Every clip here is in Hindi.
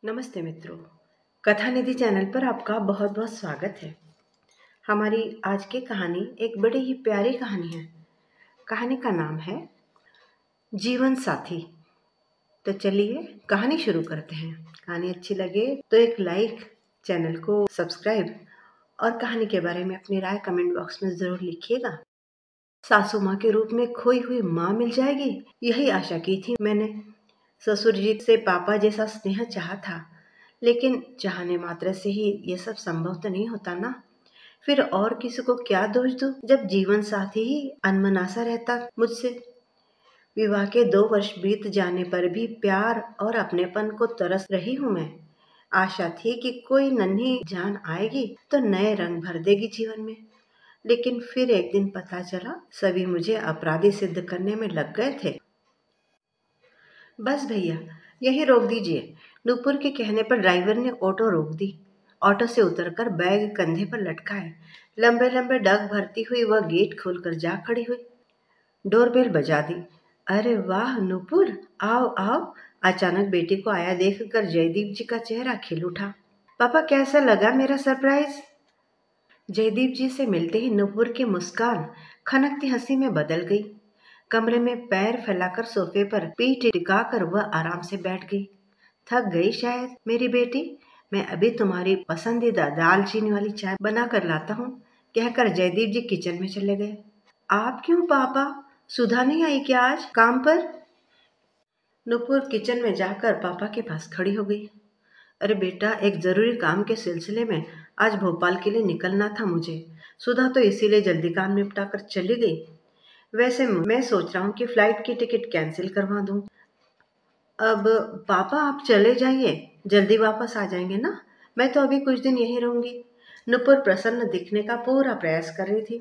नमस्ते मित्रों, कथा निधि चैनल पर आपका बहुत बहुत स्वागत है। हमारी आज की कहानी एक बड़ी ही प्यारी कहानी है। कहानी का नाम है जीवन साथी। तो चलिए कहानी शुरू करते हैं। कहानी अच्छी लगे तो एक लाइक, चैनल को सब्सक्राइब और कहानी के बारे में अपनी राय कमेंट बॉक्स में ज़रूर लिखिएगा। सासू माँ के रूप में खोई हुई माँ मिल जाएगी, यही आशा की थी मैंने। ससुर जी से पापा जैसा स्नेह चाहा था, लेकिन चाहने मात्र से ही ये सब संभव तो नहीं होता ना। फिर और किसी को क्या दोष दूं जब जीवन साथी ही अनमना सा रहता मुझसे। विवाह के 2 वर्ष बीत जाने पर भी प्यार और अपनेपन को तरस रही हूं मैं। आशा थी कि कोई नन्ही जान आएगी तो नए रंग भर देगी जीवन में। लेकिन फिर एक दिन पता चला सभी मुझे अपराधी सिद्ध करने में लग गए थे। बस भैया, यही रोक दीजिए। नूपुर के कहने पर ड्राइवर ने ऑटो रोक दी। ऑटो से उतरकर बैग कंधे पर लटकाए लंबे लंबे डग भरती हुई वह गेट खोलकर जा खड़ी हुई। डोरबेल बजा दी। अरे वाह नूपुर, आओ आओ। अचानक बेटी को आया देखकर जयदीप जी का चेहरा खिल उठा। पापा, कैसा लगा मेरा सरप्राइज? जयदीप जी से मिलते ही नूपुर की मुस्कान खनकती हंसी में बदल गई। कमरे में पैर फैलाकर सोफे पर पीठ टिकाकर वह आराम से बैठ गई। थक गई शायद मेरी बेटी, मैं अभी तुम्हारी पसंदीदा दालचीनी वाली चाय बना कर लाता हूँ, कहकर जयदीप जी किचन में चले गए। आप क्यों पापा, सुधा नहीं आई क्या आज काम पर? नुपुर किचन में जाकर पापा के पास खड़ी हो गई। अरे बेटा, एक जरूरी काम के सिलसिले में आज भोपाल के लिए निकलना था मुझे। सुधा तो इसीलिए जल्दी काम निपटा कर चली गई। वैसे मैं सोच रहा हूँ कि फ्लाइट की टिकट कैंसिल करवा दूँ। अब पापा आप चले जाइए, जल्दी वापस आ जाएंगे ना। मैं तो अभी कुछ दिन यहीं रहूंगी। नुपुर प्रसन्न दिखने का पूरा प्रयास कर रही थी।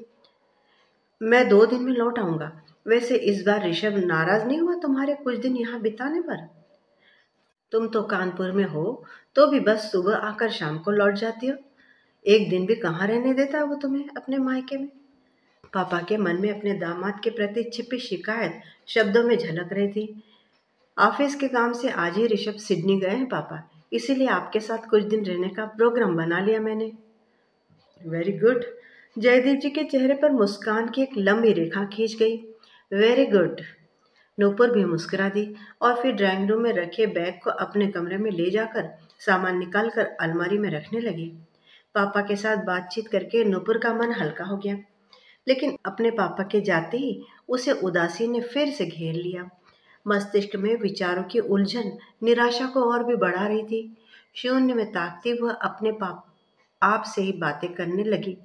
मैं 2 दिन में लौट आऊंगा। वैसे इस बार ऋषभ नाराज नहीं हुआ तुम्हारे कुछ दिन यहाँ बिताने पर? तुम तो कानपुर में हो, तो भी बस सुबह आकर शाम को लौट जाती हो। एक दिन भी कहाँ रहने देता है वो तुम्हें अपने मायके में? पापा के मन में अपने दामाद के प्रति छिपी शिकायत शब्दों में झलक रही थी। ऑफिस के काम से आज ही ऋषभ सिडनी गए हैं पापा, इसीलिए आपके साथ कुछ दिन रहने का प्रोग्राम बना लिया मैंने। Very good. जयदीप जी के चेहरे पर मुस्कान की एक लंबी रेखा खींच गई। Very good. नूपुर भी मुस्कुरा दी और फिर ड्राइंग रूम में रखे बैग को अपने कमरे में ले जाकर सामान निकालकर अलमारी में रखने लगी। पापा के साथ बातचीत करके नूपुर का मन हल्का हो गया, लेकिन अपने पापा के जाते ही उसे उदासी ने फिर से घेर लिया। मस्तिष्क में विचारों की उलझन निराशा को और भी बढ़ा रही थी। शून्य में ताकती वह अपने आप से ही बातें करने लगी।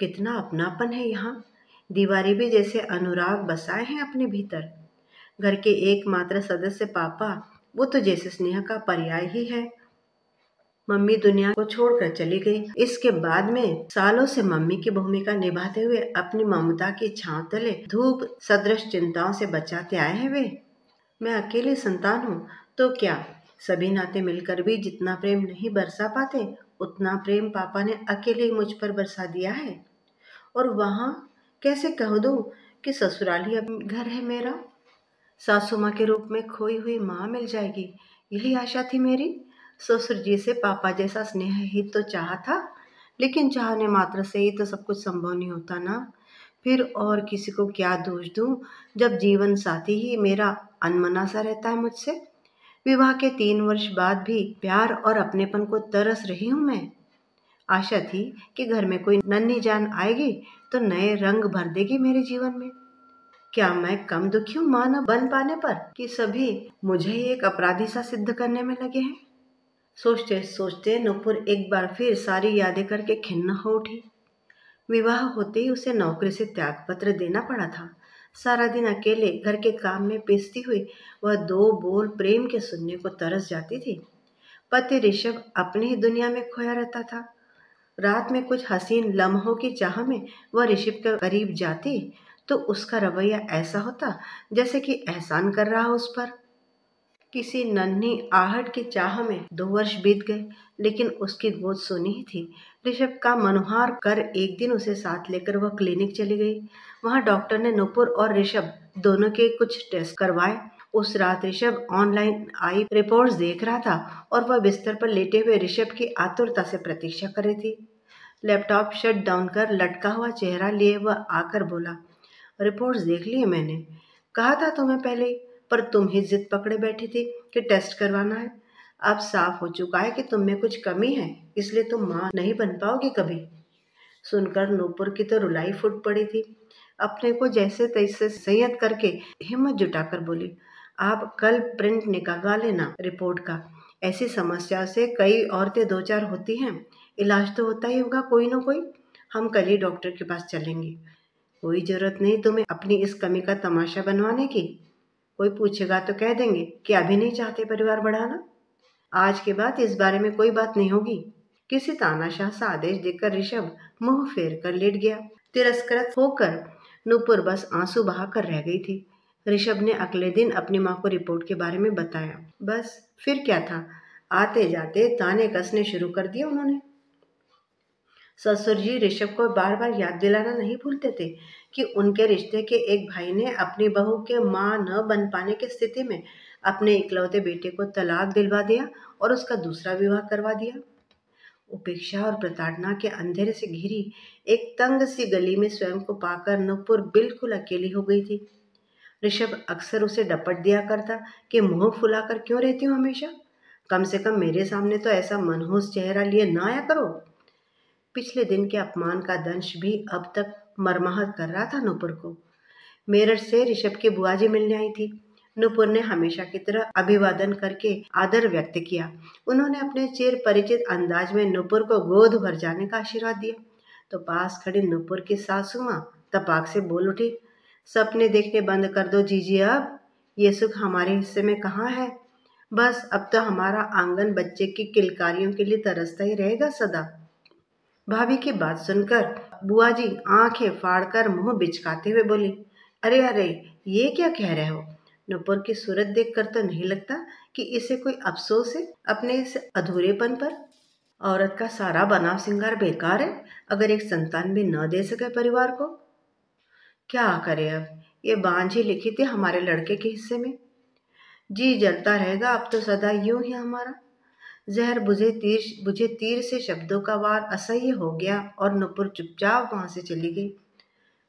कितना अपनापन है यहाँ। दीवारें भी जैसे अनुराग बसाए हैं अपने भीतर। घर के एकमात्र सदस्य पापा, वो तो जैसे स्नेह का पर्याय ही है। मम्मी दुनिया को छोड़कर चली गई। इसके बाद में सालों से मम्मी की भूमिका निभाते हुए अपनी ममता की छांव तले धूप सदृश चिंताओं से बचाते आए हैं वे। मैं अकेली संतान हूँ, तो क्या सभी नाते मिलकर भी जितना प्रेम नहीं बरसा पाते, उतना प्रेम पापा ने अकेले ही मुझ पर बरसा दिया है। और वहाँ कैसे कह दूँ कि ससुराल ही अब घर है मेरा। सासू माँ के रूप में खोई हुई माँ मिल जाएगी, यही आशा थी मेरी। ससुर जी से पापा जैसा स्नेह ही तो चाहा था, लेकिन चाहने मात्र से ही तो सब कुछ संभव नहीं होता ना। फिर और किसी को क्या दोष दूं जब जीवन साथी ही मेरा अनमना सा रहता है मुझसे। विवाह के 3 वर्ष बाद भी प्यार और अपनेपन को तरस रही हूं मैं। आशा थी कि घर में कोई नन्ही जान आएगी तो नए रंग भर देगी मेरे जीवन में। क्या मैं कम दुखी हूँ मां न बन पाने पर, कि सभी मुझे ही एक अपराधी सा सिद्ध करने में लगे हैं? सोचते सोचते नुपुर एक बार फिर सारी यादें करके खिन्न हो उठी। विवाह होते ही उसे नौकरी से त्यागपत्र देना पड़ा था। सारा दिन अकेले घर के काम में पिसती हुई वह 2 बोल प्रेम के सुनने को तरस जाती थी। पति ऋषभ अपनी ही दुनिया में खोया रहता था। रात में कुछ हसीन लम्हों की चाह में वह ऋषभ के करीब जाती तो उसका रवैया ऐसा होता जैसे कि एहसान कर रहा हो उस पर। किसी नन्ही आहट की चाह में 2 वर्ष बीत गए, लेकिन उसकी गोद सुनी ही थी। ऋषभ का मनोहार कर एक दिन उसे साथ लेकर वह क्लिनिक चली गई। वहां डॉक्टर ने नुपुर और ऋषभ दोनों के कुछ टेस्ट करवाए। उस रात ऋषभ ऑनलाइन आई रिपोर्ट्स देख रहा था और वह बिस्तर पर लेटे हुए ऋषभ की आतुरता से प्रतीक्षा कर रही थी। लैपटॉप शट डाउन कर लटका हुआ चेहरा लिए वह आकर बोला, रिपोर्ट्स देख लिए मैंने। कहा था तुम्हें पहले ही, पर तुम ही जिद पकड़े बैठी थी कि टेस्ट करवाना है। अब साफ हो चुका है कि तुम में कुछ कमी है, इसलिए तुम माँ नहीं बन पाओगी कभी। सुनकर नूपुर की तो रुलाई फूट पड़ी थी। अपने को जैसे तैसे संयत करके हिम्मत जुटाकर बोली, आप कल प्रिंट निकालवा लेना रिपोर्ट का। ऐसी समस्या से कई औरतें दो चार होती हैं, इलाज तो होता ही होगा कोई ना कोई। हम कल ही डॉक्टर के पास चलेंगे। कोई जरूरत नहीं तुम्हें अपनी इस कमी का तमाशा बनवाने की। कोई पूछेगा तो कह देंगे कि अभी नहीं चाहते परिवार बढ़ाना। आज के बाद इस बारे में कोई बात नहीं होगी। किसी तानाशाह सा आदेश देकर ऋषभ मुंह फेर कर लेट गया। तिरस्कृत होकर नूपुर बस आंसू बहाकर रह गई थी। ऋषभ ने अगले दिन अपनी माँ को रिपोर्ट के बारे में बताया। बस फिर क्या था, आते जाते ताने कसने शुरू कर दिए उन्होंने। ससुर जी ऋषभ को बार बार याद दिलाना नहीं भूलते थे कि उनके रिश्ते के एक भाई ने अपनी बहू के मां न बन पाने की स्थिति में अपने इकलौते बेटे को तलाक दिलवा दिया और उसका दूसरा विवाह करवा दिया। उपेक्षा और प्रताड़ना के अंधेरे से घिरी एक तंग सी गली में स्वयं को पाकर नूपुर बिल्कुल अकेली हो गई थी। ऋषभ अक्सर उसे डपट दिया करता कि मुंह फुलाकर क्यों रहती हो हमेशा, कम से कम मेरे सामने तो ऐसा मनहूस चेहरा लिए ना आया करो। पिछले दिन के अपमान का दंश भी अब तक मरमाहत कर रहा था नूपुर को। मेरठ से ऋषभ की बुआ जी मिलने आई थी। नूपुर ने हमेशा की तरह अभिवादन करके आदर व्यक्त किया। उन्होंने अपने चिर परिचित अंदाज में नूपुर को गोद भर जाने का आशीर्वाद दिया तो पास खड़ी नूपुर की सासू माँ तपाक से बोल उठी, सपने देखने बंद कर दो जीजी, अब ये सुख हमारे हिस्से में कहाँ है। बस अब तो हमारा आंगन बच्चे की किलकारियों के लिए तरसता ही रहेगा सदा। भाभी की बात सुनकर बुआ जी आंखें फाड़कर मुंह बिचकाते हुए बोली, अरे अरे, ये क्या कह रहे हो। नुपुर की सूरत देखकर तो नहीं लगता कि इसे कोई अफसोस है अपने इस अधूरेपन पर। औरत का सारा बनाव सिंगार बेकार है अगर एक संतान भी न दे सके परिवार को। क्या करे अब, ये बांझ ही लिखी थी हमारे लड़के के हिस्से में। जी जलता रहेगा अब तो सदा यूं ही हमारा। जहर बुझे तीर से शब्दों का वार असह्य हो गया और नुपुर चुपचाप वहां से चली गई।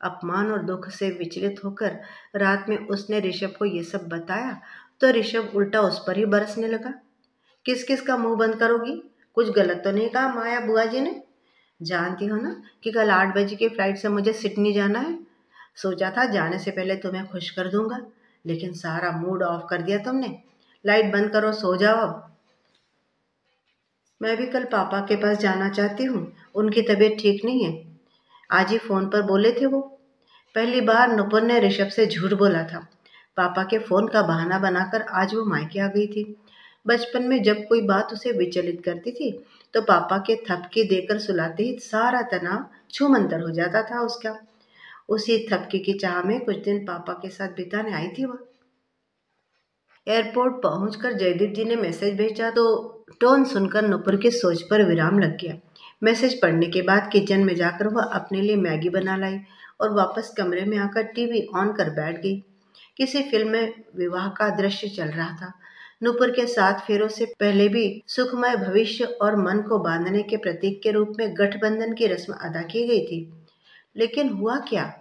अपमान और दुख से विचलित होकर रात में उसने ऋषभ को ये सब बताया तो ऋषभ उल्टा उस पर ही बरसने लगा। किस किस का मुंह बंद करोगी, कुछ गलत तो नहीं कहा माया बुआ जी ने। जानती हो ना कि कल 8 बजे की फ्लाइट से मुझे सिडनी जाना है। सोचा था जाने से पहले तुम्हें खुश कर दूंगा, लेकिन सारा मूड ऑफ कर दिया तुमने। लाइट बंद करो, सो जाओ अब। मैं भी कल पापा के पास जाना चाहती हूँ, उनकी तबीयत ठीक नहीं है। आज ही फ़ोन पर बोले थे वो। पहली बार नुपुर ने ऋषभ से झूठ बोला था। पापा के फ़ोन का बहाना बनाकर आज वो मायके आ गई थी। बचपन में जब कोई बात उसे विचलित करती थी तो पापा के थपकी देकर सुलाते ही सारा तनाव छूमंतर हो जाता था उसका। उसी थपकी की चाह में कुछ दिन पापा के साथ बिताने आई थी वह। एयरपोर्ट पहुंचकर जयदीप जी ने मैसेज भेजा तो टोन सुनकर नुपुर की सोच पर विराम लग गया। मैसेज पढ़ने के बाद किचन में जाकर वह अपने लिए मैगी बना लाई और वापस कमरे में आकर टीवी ऑन कर बैठ गई। किसी फिल्म में विवाह का दृश्य चल रहा था। नुपुर के 7 फेरों से पहले भी सुखमय भविष्य और मन को बांधने के प्रतीक के रूप में गठबंधन की रस्म अदा की गई थी। लेकिन हुआ क्या,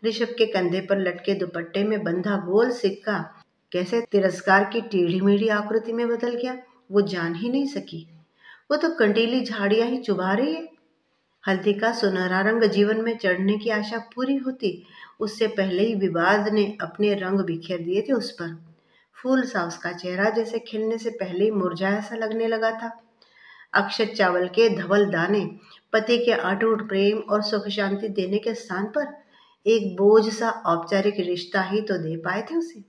ऋषभ के कंधे पर लटके दुपट्टे में बंधा गोल सिक्का कैसे तिरस्कार की टेढ़ी मेढ़ी आकृति में बदल गया वो जान ही नहीं सकी। वो तो कंटीली झाड़ियां ही चुभा रही है। हल्दी का सुनहरा रंग जीवन में चढ़ने की आशा पूरी होती उससे पहले ही विवाद ने अपने रंग बिखेर दिए थे उस पर। फूल सा उसका चेहरा जैसे खिलने से पहले ही मुरझाया सा लगने लगा था। अक्षत चावल के धवल दाने पति के अटूट प्रेम और सुख शांति देने के स्थान पर एक बोझ सा औपचारिक रिश्ता ही तो दे पाए थे उसे।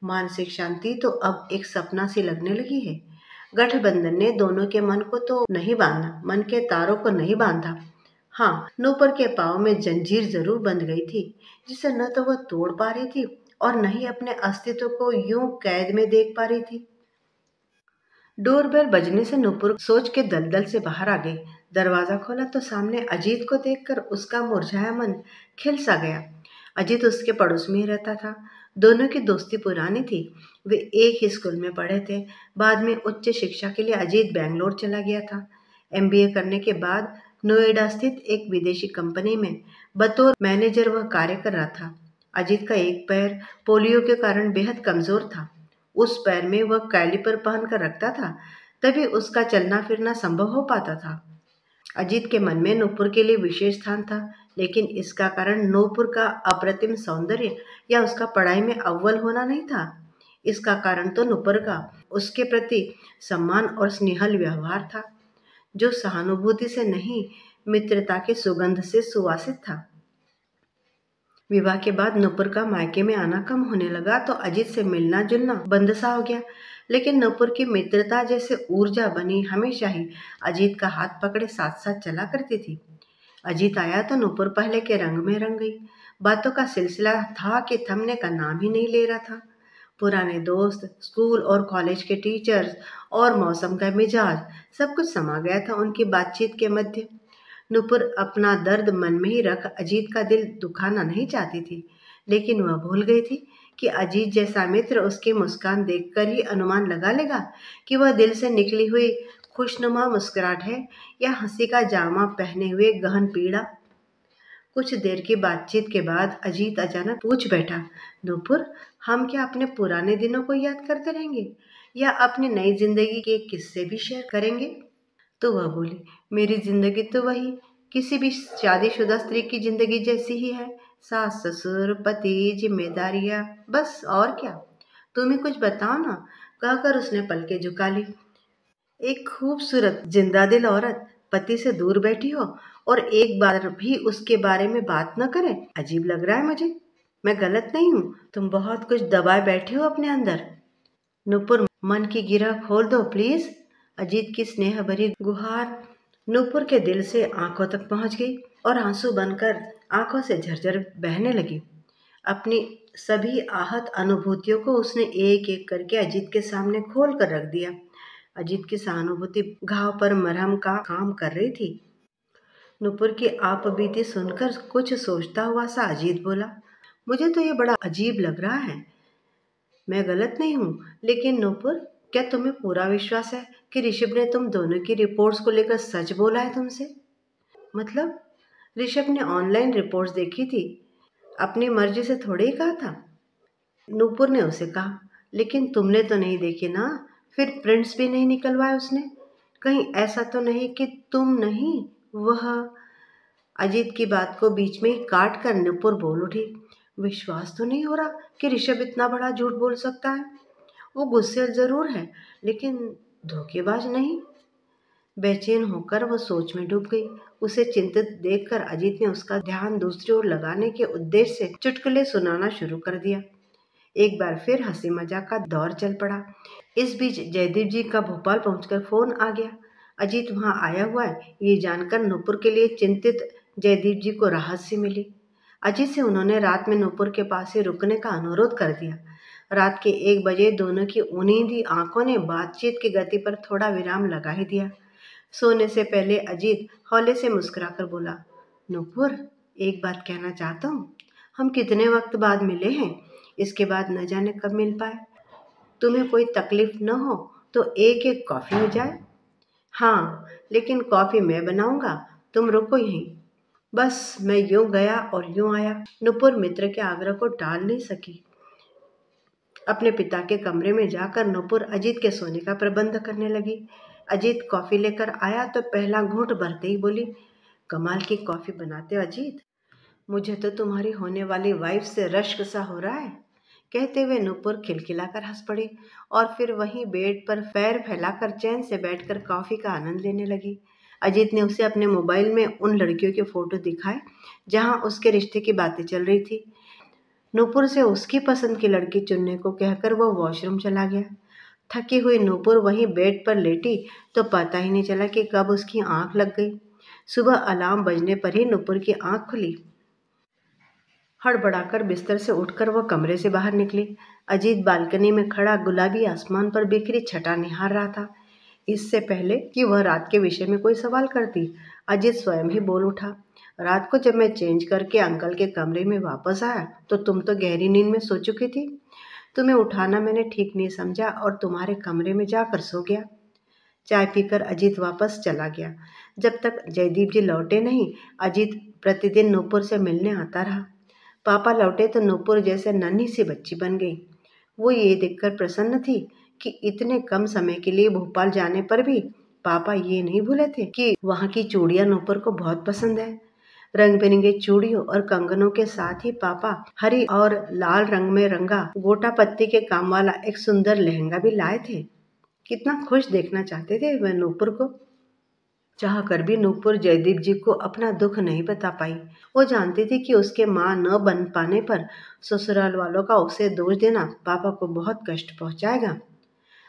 मानसिक शांति तो अब एक सपना सी लगने लगी है। गठबंधन ने दोनों के मन को तो नहीं बांधा, मन के तारों को नहीं बांधा। हाँ, नूपुर के पाँव में जंजीर जरूर बंध गई थी जिसे न तो वह तोड़ पा रही थी और न ही अपने अस्तित्व को यूं कैद में देख पा रही थी। डोरबेल बजने से नूपुर सोच के दलदल से बाहर आ गई। दरवाजा खोला तो सामने अजीत को देखकर उसका मुरझाया मन खिल सा गया। अजीत उसके पड़ोस में ही रहता था। दोनों की दोस्ती पुरानी थी। वे एक ही स्कूल में पढ़े थे। बाद में उच्च शिक्षा के लिए अजीत बेंगलोर चला गया था। एमबीए करने के बाद नोएडा स्थित एक विदेशी कंपनी में बतौर मैनेजर वह कार्य कर रहा था। अजीत का एक पैर पोलियो के कारण बेहद कमजोर था। उस पैर में वह कैलिपर पहन कर रखता था, तभी उसका चलना फिरना संभव हो पाता था। अजीत के मन में नूपुर के लिए विशेष स्थान था, लेकिन इसका कारण नूपुर का अप्रतिम सौंदर्य या उसका पढ़ाई में अव्वल होना नहीं था। इसका कारण तो नूपुर का उसके प्रति सम्मान और स्नेहल व्यवहार था, जो सहानुभूति से नहीं, मित्रता की सुगंध से सुवासित था। विवाह के बाद नूपुर का मायके में आना कम होने लगा तो अजीत से मिलना जुलना बंद सा हो गया। लेकिन नूपुर की मित्रता जैसे ऊर्जा बनी हमेशा ही अजीत का हाथ पकड़े साथ साथ चला करती थी। अजीत आया तो नूपुर पहले के रंग में रंग गई। बातों का सिलसिला था कि थमने का नाम ही नहीं ले रहा था। पुराने दोस्त, स्कूल और कॉलेज के टीचर्स और मौसम का मिजाज, सब कुछ समा गया था उनकी बातचीत के मध्य। नूपुर अपना दर्द मन में ही रख अजीत का दिल दुखाना नहीं चाहती थी, लेकिन वह भूल गई थी कि अजीत जैसा मित्र उसकी मुस्कान देखकर ही अनुमान लगा लेगा कि वह दिल से निकली हुई खुशनुमा मुस्कुराहट है या हंसी का जामा पहने हुए गहन पीड़ा। कुछ देर की बातचीत के बाद अजीत अचानक पूछ बैठा, नूपुर, हम क्या अपने पुराने दिनों को याद करते रहेंगे या अपनी नई जिंदगी के किस्से भी शेयर करेंगे? तो वह बोली, मेरी जिंदगी तो वही किसी भी शादीशुदा स्त्री की जिंदगी जैसी ही है। सास ससुर, पति, जिम्मेदारियां, बस और क्या। तुम ही कुछ बताओ ना, कहकर उसने पलकें झुका ली। एक खूबसूरत जिंदा दिल औरत पति से दूर बैठी हो और एक बार भी उसके बारे में बात न करे, अजीब लग रहा है मुझे। मैं गलत नहीं हूँ? तुम बहुत कुछ दबाए बैठे हो अपने अंदर। नूपुर, मन की गिरह खोल दो प्लीज। अजीत की स्नेह भरी गुहार नूपुर के दिल से आंखों तक पहुंच गई और आंसू बनकर आंखों से झरझर बहने लगी। अपनी सभी आहत अनुभूतियों को उसने एक एक करके अजीत के सामने खोल कर रख दिया। अजीत की सहानुभूति घाव पर मरहम का काम कर रही थी। नूपुर की आपबीती सुनकर कुछ सोचता हुआ सा अजीत बोला, मुझे तो ये बड़ा अजीब लग रहा है। मैं गलत नहीं हूँ, लेकिन नूपुर, क्या तुम्हें पूरा विश्वास है कि ऋषभ ने तुम दोनों की रिपोर्ट्स को लेकर सच बोला है तुमसे? मतलब? ऋषभ ने ऑनलाइन रिपोर्ट्स देखी थी, अपनी मर्जी से थोड़े ही कहा था। नूपुर ने उसे कहा, लेकिन तुमने तो नहीं देखी ना, फिर प्रिंट्स भी नहीं निकलवाए उसने। कहीं ऐसा तो नहीं कि तुम नहीं, वह? अजीत की बात को बीच में ही काट कर नूपुर बोल उठी, विश्वास तो नहीं हो रहा कि ऋषभ इतना बड़ा झूठ बोल सकता है। वो गुस्से जरूर है, लेकिन धोखेबाज नहीं। बेचैन होकर वह सोच में डूब गई। उसे चिंतित देखकर अजीत ने उसका ध्यान दूसरी ओर लगाने के उद्देश्य से चुटकुले सुनाना शुरू कर दिया। एक बार फिर हंसी मजाक का दौर चल पड़ा। इस बीच जयदीप जी का भोपाल पहुंचकर फोन आ गया। अजीत वहां आया हुआ है, ये जानकर नूपुर के लिए चिंतित जयदीप जी को राहत सी मिली। अजीत से उन्होंने रात में नूपुर के पास ही रुकने का अनुरोध कर दिया। रात के 1 बजे दोनों की उन्नीदी आंखों ने बातचीत की गति पर थोड़ा विराम लगा ही दिया। सोने से पहले अजीत हौले से मुस्कुराकर बोला, नूपुर, एक बात कहना चाहता हूँ। हम कितने वक्त बाद मिले हैं, इसके बाद न जाने कब मिल पाए। तुम्हें कोई तकलीफ न हो तो एक एक कॉफ़ी हो जाए। हाँ, लेकिन कॉफ़ी मैं बनाऊंगा, तुम रुको यहीं। बस मैं यूं गया और यूं आया। नूपुर मित्र के आग्रह को टाल नहीं सकी। अपने पिता के कमरे में जाकर नूपुर अजीत के सोने का प्रबंध करने लगी। अजीत कॉफ़ी लेकर आया तो पहला घूंट भरते ही बोली, कमाल की कॉफ़ी बनाते हो अजीत। मुझे तो तुम्हारी होने वाली वाइफ से रश्क सा हो रहा है। कहते हुए नूपुर खिलखिलाकर हंस पड़ी और फिर वहीं बेड पर पैर फैलाकर चैन से बैठकर कॉफ़ी का आनंद लेने लगी। अजीत ने उसे अपने मोबाइल में उन लड़कियों के फोटो दिखाए जहां उसके रिश्ते की बातें चल रही थी। नूपुर से उसकी पसंद की लड़की चुनने को कहकर वह वॉशरूम चला गया। थकी हुई नूपुर वहीं बेड पर लेटी तो पता ही नहीं चला कि कब उसकी आंख लग गई। सुबह अलार्म बजने पर ही नूपुर की आंख खुली। हड़बड़ाकर बिस्तर से उठकर वह कमरे से बाहर निकली। अजीत बालकनी में खड़ा गुलाबी आसमान पर बिखरी छटा निहार रहा था। इससे पहले कि वह रात के विषय में कोई सवाल करती, अजीत स्वयं ही बोल उठा, रात को जब मैं चेंज करके अंकल के कमरे में वापस आया तो तुम तो गहरी नींद में सो चुकी थी। तुम्हें उठाना मैंने ठीक नहीं समझा और तुम्हारे कमरे में जाकर सो गया। चाय पीकर अजीत वापस चला गया। जब तक जयदीप जी लौटे नहीं, अजीत प्रतिदिन नूपुर से मिलने आता रहा। पापा लौटे तो नूपुर जैसे नन्ही सी बच्ची बन गई। वो ये देखकर प्रसन्न थी कि इतने कम समय के लिए भोपाल जाने पर भी पापा ये नहीं भूले थे कि वहाँ की चूड़ियाँ नूपुर को बहुत पसंद है। रंग बिरंगे चूड़ियों और कंगनों के साथ ही पापा हरी और लाल रंग में रंगा गोटा पत्ती के काम वाला एक सुंदर लहंगा भी लाए थे। कितना खुश देखना चाहते थे वह नूपुर को। चाह कर भी नूपुर जयदीप जी को अपना दुख नहीं बता पाई। वो जानती थी कि उसके माँ न बन पाने पर ससुराल वालों का उसे दोष देना पापा को बहुत कष्ट पहुंचाएगा।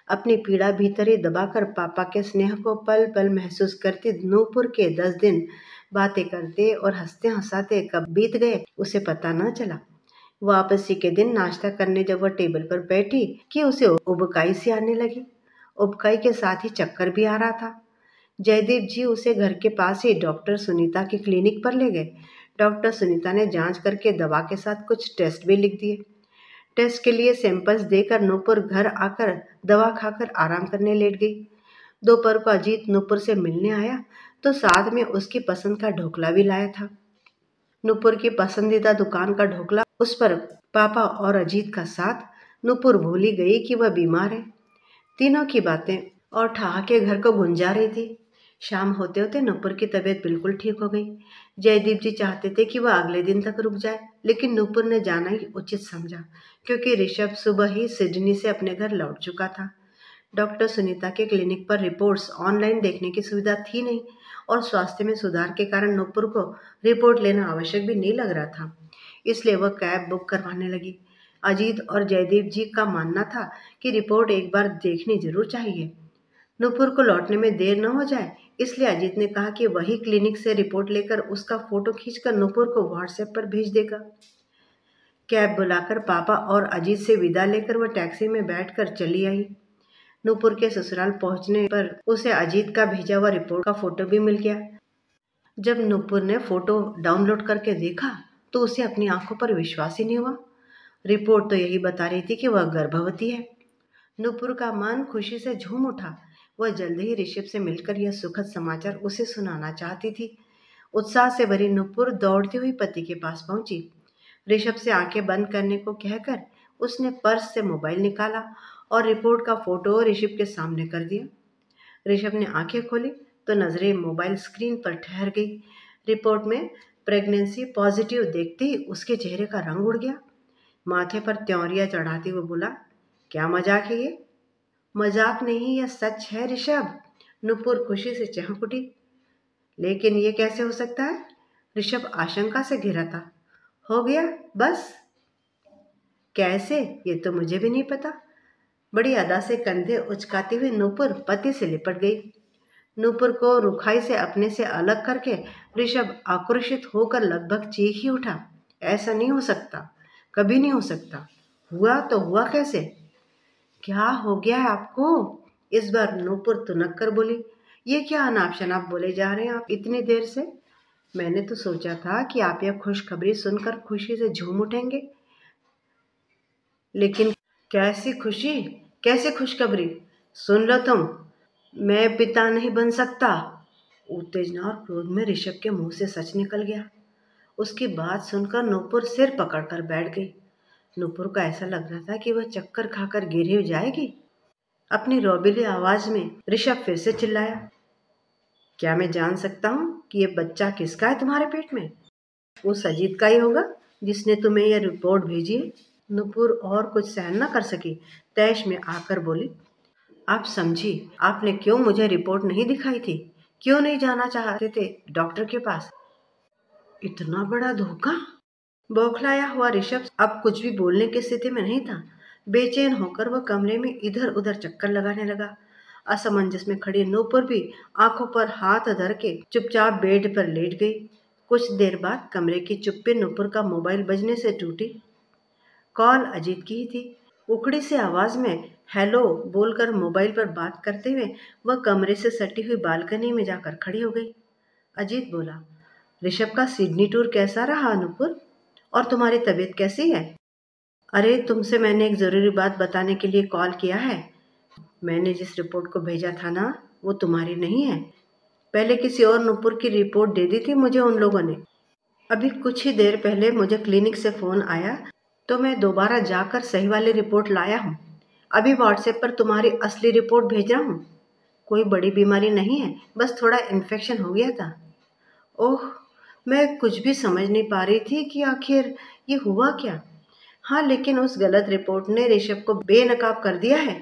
अपनी पीड़ा भीतर ही दबाकर पापा के स्नेह को पल पल महसूस करती नूपुर के 10 दिन बातें करते और हंसते हंसाते कब बीत गए उसे पता न चला। वापसी के दिन नाश्ता करने जब वह टेबल पर बैठी कि उसे उबकाई सी आने लगी। उबकाई के साथ ही चक्कर भी आ रहा था। जयदीप जी उसे घर के पास ही डॉक्टर सुनीता की क्लिनिक पर ले गए। डॉक्टर सुनीता ने जांच करके दवा के साथ कुछ टेस्ट भी लिख दिए। टेस्ट के लिए सैंपल्स देकर नूपुर घर आकर दवा खाकर आराम करने लेट गई। दोपहर को अजीत नूपुर से मिलने आया तो साथ में उसकी पसंद का ढोकला भी लाया था। नूपुर की पसंदीदा दुकान का ढोकला, उस पर पापा और अजीत का साथ। नूपुर भूल ही गई कि वह बीमार है। तीनों की बातें और ठहाके घर को गुंजा रही थी। शाम होते होते नूपुर की तबीयत बिल्कुल ठीक हो गई। जयदीप जी चाहते थे कि वह अगले दिन तक रुक जाए, लेकिन नूपुर ने जाना ही उचित समझा क्योंकि ऋषभ सुबह ही सिडनी से अपने घर लौट चुका था। डॉक्टर सुनीता के क्लिनिक पर रिपोर्ट्स ऑनलाइन देखने की सुविधा थी नहीं और स्वास्थ्य में सुधार के कारण नूपुर को रिपोर्ट लेना आवश्यक भी नहीं लग रहा था। इसलिए वह कैब बुक करवाने लगी। अजीत और जयदीप जी का मानना था कि रिपोर्ट एक बार देखनी जरूर चाहिए। नूपुर को लौटने में देर न हो जाए, इसलिए अजीत ने कहा कि वही क्लिनिक से रिपोर्ट लेकर उसका फोटो खींचकर नूपुर को व्हाट्सएप पर भेज देगा। कैब बुलाकर पापा और अजीत से विदा लेकर वह टैक्सी में बैठकर चली आई। नूपुर के ससुराल पहुंचने पर उसे अजीत का भेजा हुआ रिपोर्ट का फोटो भी मिल गया। जब नूपुर ने फोटो डाउनलोड करके देखा तो उसे अपनी आंखों पर विश्वास ही नहीं हुआ। रिपोर्ट तो यही बता रही थी कि वह गर्भवती है। नूपुर का मन खुशी से झूम उठा। वह जल्द ही ऋषभ से मिलकर यह सुखद समाचार उसे सुनाना चाहती थी। उत्साह से भरी नूपुर दौड़ती हुई पति के पास पहुंची। ऋषभ से आंखें बंद करने को कहकर उसने पर्स से मोबाइल निकाला और रिपोर्ट का फोटो ऋषभ के सामने कर दिया। ऋषभ ने आंखें खोली तो नजरें मोबाइल स्क्रीन पर ठहर गई। रिपोर्ट में प्रेगनेंसी पॉजिटिव देखते ही उसके चेहरे का रंग उड़ गया। माथे पर त्योरियां चढ़ाते हुए बोला, क्या मजाक है ये? मजाक नहीं, यह सच है ऋषभ। नूपुर खुशी से चहक उठी। लेकिन ये कैसे हो सकता है? ऋषभ आशंका से घिरा था। हो गया बस। कैसे? ये तो मुझे भी नहीं पता। बड़ी अदा से कंधे उचकाती हुई नूपुर पति से लिपट गई। नूपुर को रुखाई से अपने से अलग करके ऋषभ आक्रोशित होकर लगभग चीख ही उठा। ऐसा नहीं हो सकता, कभी नहीं हो सकता। हुआ तो हुआ कैसे? क्या हो गया है आपको? इस बार नूपुर तुनक कर बोली। ये क्या अनाप शनाप बोले जा रहे हैं आप इतनी देर से? मैंने तो सोचा था कि आप यह खुशखबरी सुनकर खुशी से झूम उठेंगे। लेकिन कैसी खुशी, कैसे खुशखबरी? सुन लो तुम, मैं पिता नहीं बन सकता। उत्तेजना और क्रोध में ऋषभ के मुंह से सच निकल गया। उसकी बात सुनकर नूपुर सिर पकड़कर बैठ गई। नूपुर को ऐसा लग रहा था कि वह चक्कर खाकर गिर ही जाएगी। अपनी रोबीली आवाज में ऋषभ फिर से चिल्लाया, क्या मैं जान सकता हूँ कि ये बच्चा किसका है तुम्हारे पेट में? उस अजीत का ही होगा जिसने तुम्हें यह रिपोर्ट भेजी है। नूपुर और कुछ सहन न कर सकी, तैश में आकर बोली, आप समझी, आपने क्यों मुझे रिपोर्ट नहीं दिखाई थी? क्यों नहीं जाना चाहते थे डॉक्टर के पास? इतना बड़ा धोखा! बौखलाया हुआ ऋषभ अब कुछ भी बोलने की स्थिति में नहीं था। बेचैन होकर वह कमरे में इधर उधर चक्कर लगाने लगा। असमंजस में खड़ी नूपुर भी आंखों पर हाथ धर के चुपचाप बेड पर लेट गई। कुछ देर बाद कमरे की चुप्पी नूपुर का मोबाइल बजने से टूटी। कॉल अजीत की ही थी। उखड़ी सी आवाज में हेलो बोलकर मोबाइल पर बात करते हुए वह कमरे से सटी हुई बालकनी में जाकर खड़ी हो गई। अजीत बोला, ऋषभ का सिडनी टूर कैसा रहा अनुपुर? और तुम्हारी तबीयत कैसी है? अरे तुमसे मैंने एक ज़रूरी बात बताने के लिए कॉल किया है। मैंने जिस रिपोर्ट को भेजा था ना, वो तुम्हारी नहीं है। पहले किसी और नुपुर की रिपोर्ट दे दी थी मुझे उन लोगों ने। अभी कुछ ही देर पहले मुझे क्लिनिक से फ़ोन आया, तो मैं दोबारा जाकर सही वाली रिपोर्ट लाया हूँ। अभी व्हाट्सएप पर तुम्हारी असली रिपोर्ट भेज रहा हूँ। कोई बड़ी बीमारी नहीं है, बस थोड़ा इन्फेक्शन हो गया था। ओह, मैं कुछ भी समझ नहीं पा रही थी कि आखिर ये हुआ क्या। हाँ, लेकिन उस गलत रिपोर्ट ने ऋषभ को बेनकाब कर दिया है,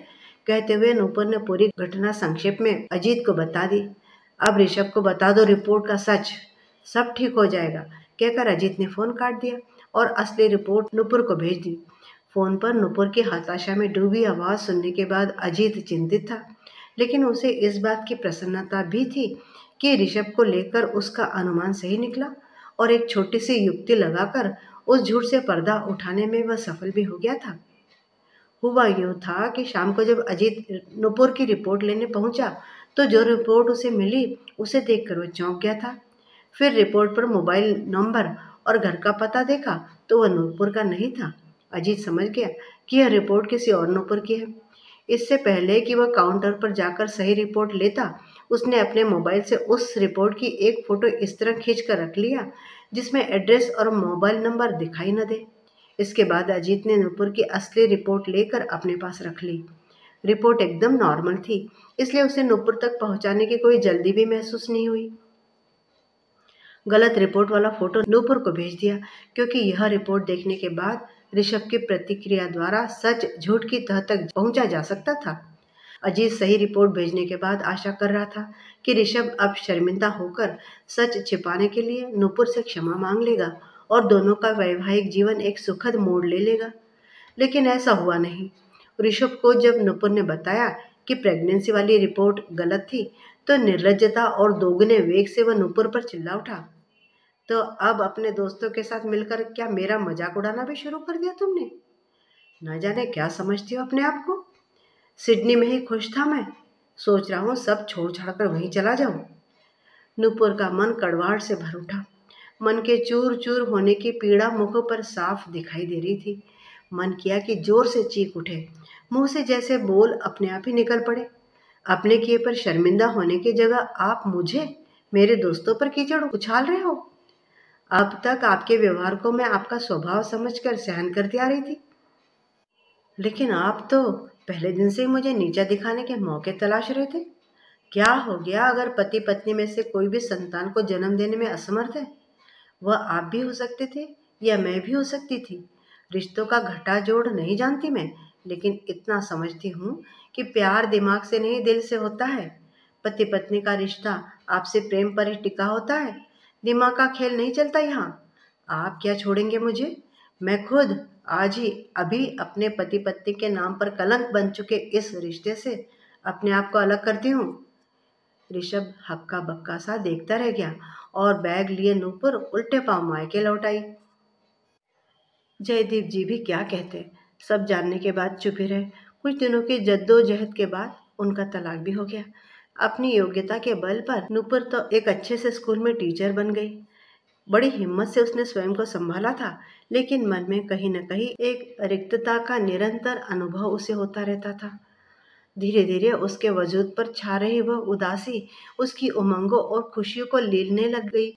कहते हुए नूपुर ने पूरी घटना संक्षेप में अजीत को बता दी। अब ऋषभ को बता दो रिपोर्ट का सच, सब ठीक हो जाएगा, कहकर अजीत ने फोन काट दिया और असली रिपोर्ट नूपुर को भेज दी। फोन पर नूपुर की हताशा में डूबी आवाज सुनने के बाद अजीत चिंतित था, लेकिन उसे इस बात की प्रसन्नता भी थी कि ऋषभ को लेकर उसका अनुमान सही निकला और एक छोटी सी युक्ति लगाकर उस झूठ से पर्दा उठाने में वह सफल भी हो गया था। हुआ यूँ था कि शाम को जब अजीत नूपुर की रिपोर्ट लेने पहुंचा, तो जो रिपोर्ट उसे मिली उसे देखकर वह चौंक गया था। फिर रिपोर्ट पर मोबाइल नंबर और घर का पता देखा, तो वह नूपुर का नहीं था। अजीत समझ गया कि यह रिपोर्ट किसी और नूपुर की है। इससे पहले कि वह काउंटर पर जाकर सही रिपोर्ट लेता, उसने अपने मोबाइल से उस रिपोर्ट की एक फ़ोटो इस तरह खींच कर रख लिया जिसमें एड्रेस और मोबाइल नंबर दिखाई न दे। इसके बाद अजीत ने नूपुर की असली रिपोर्ट लेकर अपने पास रख ली। रिपोर्ट एकदम नॉर्मल थी, इसलिए उसे नूपुर तक पहुंचाने की कोई जल्दी भी महसूस नहीं हुई। गलत रिपोर्ट वाला फोटो नूपुर को भेज दिया, क्योंकि यह रिपोर्ट देखने के बाद ऋषभ की प्रतिक्रिया द्वारा सच झूठ की तह तक पहुंचा जा सकता था। अजीत सही रिपोर्ट भेजने के बाद आशा कर रहा था कि ऋषभ अब शर्मिंदा होकर सच छिपाने के लिए नूपुर से क्षमा मांग लेगा और दोनों का वैवाहिक जीवन एक सुखद मोड़ ले लेगा। लेकिन ऐसा हुआ नहीं। ऋषभ को जब नूपुर ने बताया कि प्रेगनेंसी वाली रिपोर्ट गलत थी, तो निर्लज्जता और दोगुने वेग से वह नूपुर पर चिल्ला उठा। तो अब अपने दोस्तों के साथ मिलकर क्या मेरा मजाक उड़ाना भी शुरू कर दिया तुमने? न जाने क्या समझती हो अपने आप को। सिडनी में ही खुश था मैं, सोच रहा हूँ सब छोड़ छाड़ कर वहीं चला जाऊं। नूपुर का मन कड़वाहट से भर उठा। मन के चूर चूर होने की पीड़ा मुख पर साफ दिखाई दे रही थी। मन किया कि जोर से चीख उठे, मुंह से जैसे बोल अपने आप ही निकल पड़े। अपने किए पर शर्मिंदा होने की जगह आप मुझे, मेरे दोस्तों पर कीचड़ उछाल रहे हो। अब तक आपके व्यवहार को मैं आपका स्वभाव समझकर सहन करती आ रही थी, लेकिन आप तो पहले दिन से ही मुझे नीचा दिखाने के मौके तलाश रहे थे। क्या हो गया अगर पति पत्नी में से कोई भी संतान को जन्म देने में असमर्थ है? वह आप भी हो सकते थे या मैं भी हो सकती थी। रिश्तों का घटा जोड़ नहीं जानती मैं, लेकिन इतना समझती हूँ कि प्यार दिमाग से नहीं दिल से होता है। पति पत्नी का रिश्ता आपसे प्रेम पर ही टिका होता है, दिमाग का खेल नहीं चलता यहाँ। आप क्या छोड़ेंगे मुझे? मैं खुद आज ही अभी अपने पति पत्नी के नाम पर कलंक बन चुके इस रिश्ते से अपने आप को अलग करती हूँ। ऋषभ हक्का बक्का सा देखता रह गया और बैग लिए नूपुर उल्टे पांव मायके लौट आई। जयदीप जी भी क्या कहते, सब जानने के बाद चुप ही रहे। कुछ दिनों की जद्दोजहद के बाद उनका तलाक भी हो गया। अपनी योग्यता के बल पर नूपुर तो एक अच्छे से स्कूल में टीचर बन गई। बड़ी हिम्मत से उसने स्वयं को संभाला था, लेकिन मन में कहीं न कहीं एक रिक्तता का निरंतर अनुभव उसे होता रहता था। धीरे धीरे उसके वजूद पर छा रही वह उदासी उसकी उमंगों और खुशियों को लीलने लग गई।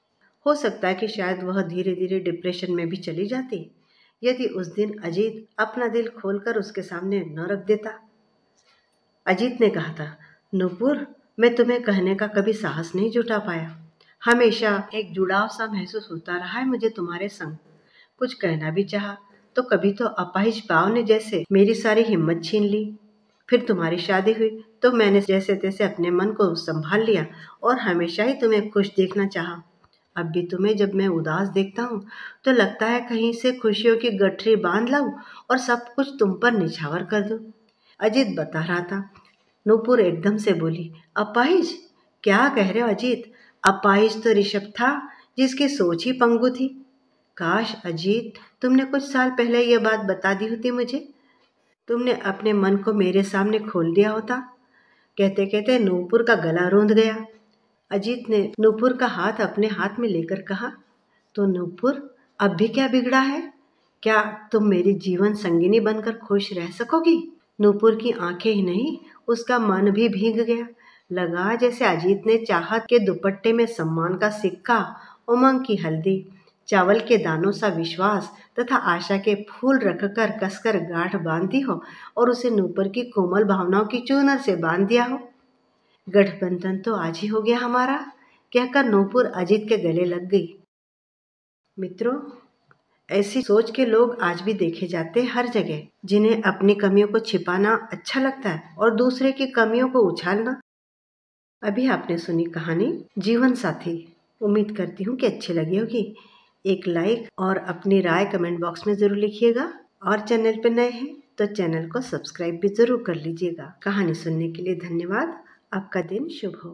हो सकता है कि शायद वह धीरे धीरे डिप्रेशन में भी चली जाती, यदि उस दिन अजीत अपना दिल खोलकर उसके सामने न रख देता। अजीत ने कहा था, नूपुर, मैं तुम्हें कहने का कभी साहस नहीं जुटा पाया। हमेशा एक जुड़ाव सा महसूस होता रहा है मुझे तुम्हारे संग। कुछ कहना भी चाहा तो कभी तो अपाहिज भाव ने जैसे मेरी सारी हिम्मत छीन ली। फिर तुम्हारी शादी हुई तो मैंने जैसे तैसे अपने मन को संभाल लिया और हमेशा ही तुम्हें खुश देखना चाहा। अब भी तुम्हें जब मैं उदास देखता हूँ तो लगता है कहीं से खुशियों की गठरी बांध लाऊं और सब कुछ तुम पर निछावर कर दूं। अजीत बता रहा था। नूपुर एकदम से बोली, अपाहिज? क्या कह रहे हो अजीत? अपाहिज तो ऋषभ था, जिसकी सोच ही पंगु थी। काश अजीत, तुमने कुछ साल पहले यह बात बता दी होती मुझे। तुमने अपने मन को मेरे सामने खोल दिया होता। कहते कहते नूपुर का गला रूंध गया। अजीत ने नूपुर का हाथ अपने हाथ में लेकर कहा, तो नूपुर, अब भी क्या बिगड़ा है? क्या तुम मेरी जीवन संगिनी बनकर खुश रह सकोगी? नूपुर की आंखें ही नहीं, उसका मन भी भीग गया। लगा जैसे अजीत ने चाहत के दुपट्टे में सम्मान का सिक्का, उमंग की हल्दी, चावल के दानों सा विश्वास तथा आशा के फूल रखकर कसकर गांठ बांध दी हो और उसे नूपुर की कोमल भावनाओं की चूनर से बांध दिया हो। गठबंधन तो आज ही हो गया हमारा, कहकर नूपुर अजीत के गले लग गई। मित्रों, ऐसी सोच के लोग आज भी देखे जाते हैं हर जगह, जिन्हें अपनी कमियों को छिपाना अच्छा लगता है और दूसरे की कमियों को उछालना। अभी आपने सुनी कहानी जीवन साथी। उम्मीद करती हूँ कि अच्छी लगी होगी। एक लाइक और अपनी राय कमेंट बॉक्स में ज़रूर लिखिएगा और चैनल पर नए हैं तो चैनल को सब्सक्राइब भी ज़रूर कर लीजिएगा। कहानी सुनने के लिए धन्यवाद। आपका दिन शुभ हो।